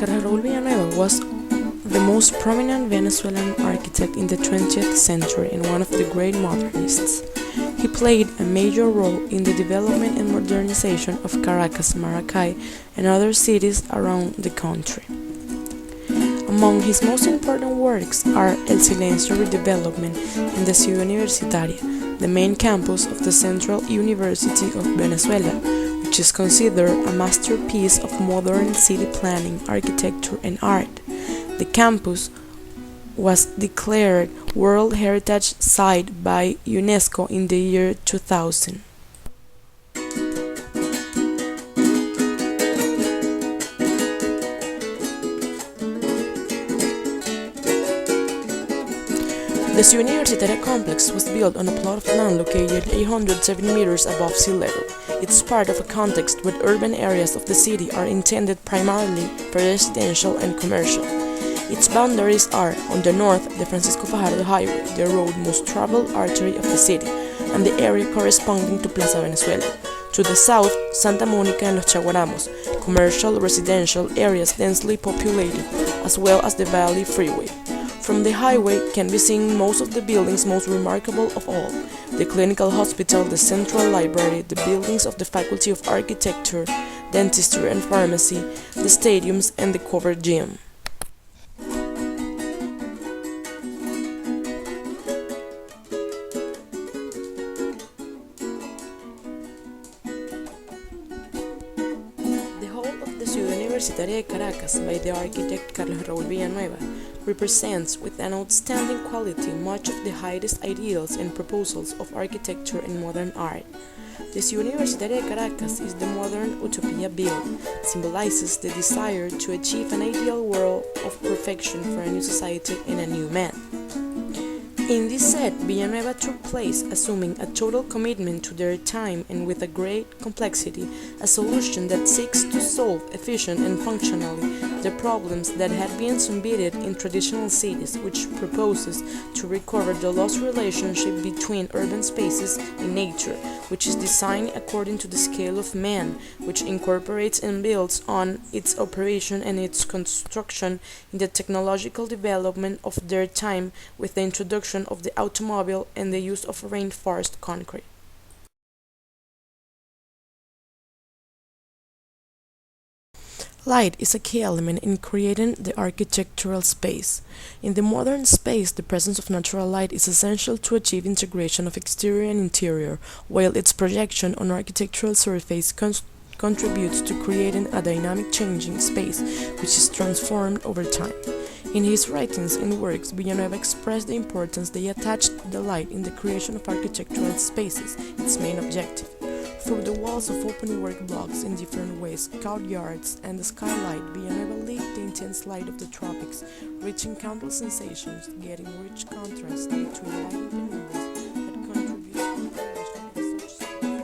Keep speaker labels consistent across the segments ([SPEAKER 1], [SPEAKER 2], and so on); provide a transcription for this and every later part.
[SPEAKER 1] Carlos Raúl Villanueva was the most prominent Venezuelan architect in the 20th century and one of the great modernists. He played a major role in the development and modernization of Caracas, Maracay, and other cities around the country. Among his most important works are El Silencio redevelopment in the Ciudad Universitaria, the main campus of the Central University of Venezuela, which is considered a masterpiece of modern city planning, architecture, and art. The campus was declared World Heritage Site by UNESCO in the year 2000. The Ciudad Universitaria complex was built on a plot of land located 870 meters above sea level. It's part of a context where urban areas of the city are intended primarily for residential and commercial. Its boundaries are, on the north, the Francisco Fajardo Highway, the road most traveled artery of the city, and the area corresponding to Plaza Venezuela. To the south, Santa Mónica and Los Chaguaramos, commercial residential areas densely populated, as well as the Valley Freeway. From the highway can be seen most of the buildings most remarkable of all: the clinical hospital, the central library, the buildings of the Faculty of Architecture, dentistry and pharmacy, the stadiums, and the covered gym. The whole of the Ciudad Universitaria de Caracas by the architect Carlos Raúl Villanueva represents with an outstanding quality much of the highest ideals and proposals of architecture and modern art. The Ciudad Universitaria de Caracas is the modern utopia built, symbolizes the desire to achieve an ideal world of perfection for a new society and a new man. In this set, Villanueva took place, assuming a total commitment to their time and with a great complexity, a solution that seeks to solve efficient and functionally the problems that had been submitted in traditional cities, which proposes to recover the lost relationship between urban spaces and nature, which is designed according to the scale of man, which incorporates and builds on its operation and its construction in the technological development of their time with the introduction of the automobile and the use of reinforced concrete. Light is a key element in creating the architectural space. In the modern space, the presence of natural light is essential to achieve integration of exterior and interior, while its projection on architectural surface contributes to creating a dynamic changing space which is transformed over time. In his writings and works, Villanueva expressed the importance they attached to the light in the creation of architectural spaces, its main objective. Through the walls of open-work blocks in different ways, courtyards, and the skylight, Villanueva lit the intense light of the tropics, reaching countless sensations, getting rich contrast between light and penumbras that contribute to the creation of such space.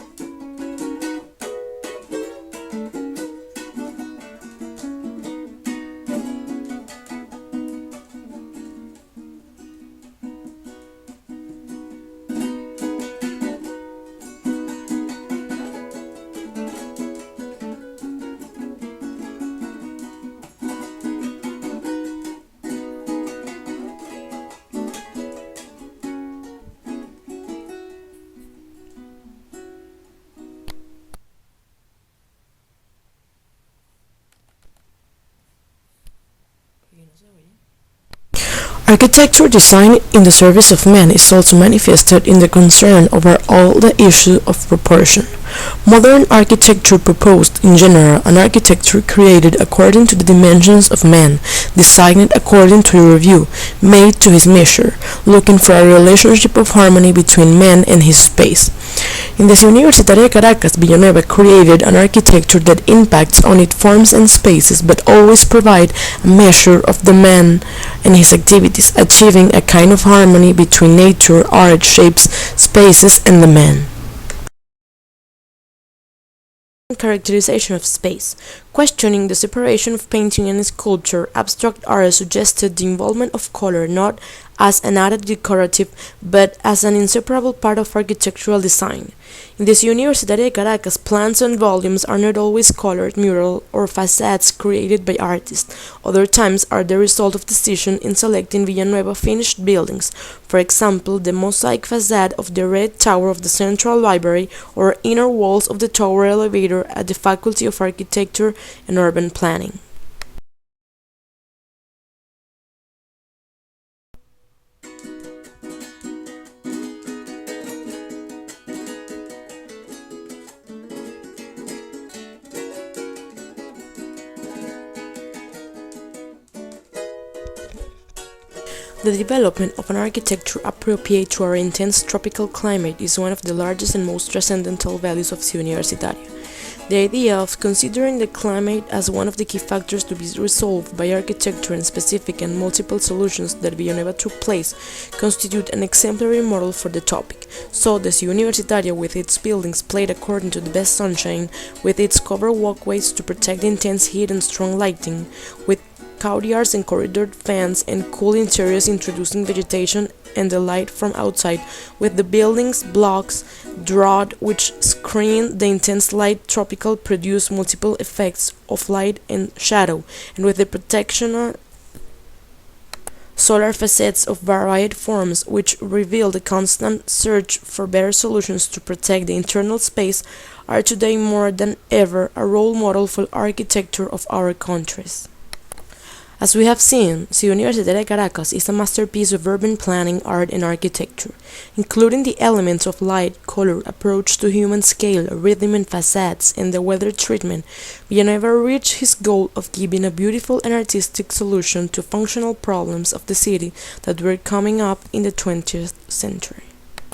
[SPEAKER 1] Architecture designed in the service of man is also manifested in the concern over all the issue of proportion. Modern architecture proposed, in general, an architecture created according to the dimensions of man, designed according to a review, made to his measure, looking for a relationship of harmony between man and his space. In the Universidad de Caracas, Villanueva created an architecture that impacts on its forms and spaces, but always provide a measure of the man and his activities, achieving a kind of harmony between nature, art, shapes, spaces, and the man. Characterization of space. Questioning the separation of painting and sculpture, abstract art suggested the involvement of color not as an added decorative but as an inseparable part of architectural design. In the Universidad de Caracas, plans and volumes are not always colored mural or facades created by artists. Other times are the result of decision in selecting Villanueva finished buildings, for example, the mosaic facade of the Red Tower of the Central Library or inner walls of the tower elevator at the Faculty of Architecture and Urban Planning. The development of an architecture appropriate to our intense tropical climate is one of the largest and most transcendental values of Universitaria. The idea of considering the climate as one of the key factors to be resolved by architecture and specific and multiple solutions that Villanueva took place constitute an exemplary model for the topic. So, the Universitaria with its buildings played according to the best sunshine, with its covered walkways to protect the intense heat and strong lighting, with courtyards and corridor fans and cool interiors introducing vegetation and the light from outside, with the building's blocks drawed which screen the intense light tropical produce multiple effects of light and shadow, and with the protection solar facades of varied forms which reveal the constant search for better solutions to protect the internal space, are today more than ever a role model for architecture of our countries. As we have seen, the Universidad de Caracas is a masterpiece of urban planning, art, and architecture, including the elements of light, color, approach to human scale, rhythm and facades, and the weather treatment. Villanueva reached his goal of giving a beautiful and artistic solution to functional problems of the city that were coming up in the 20th century.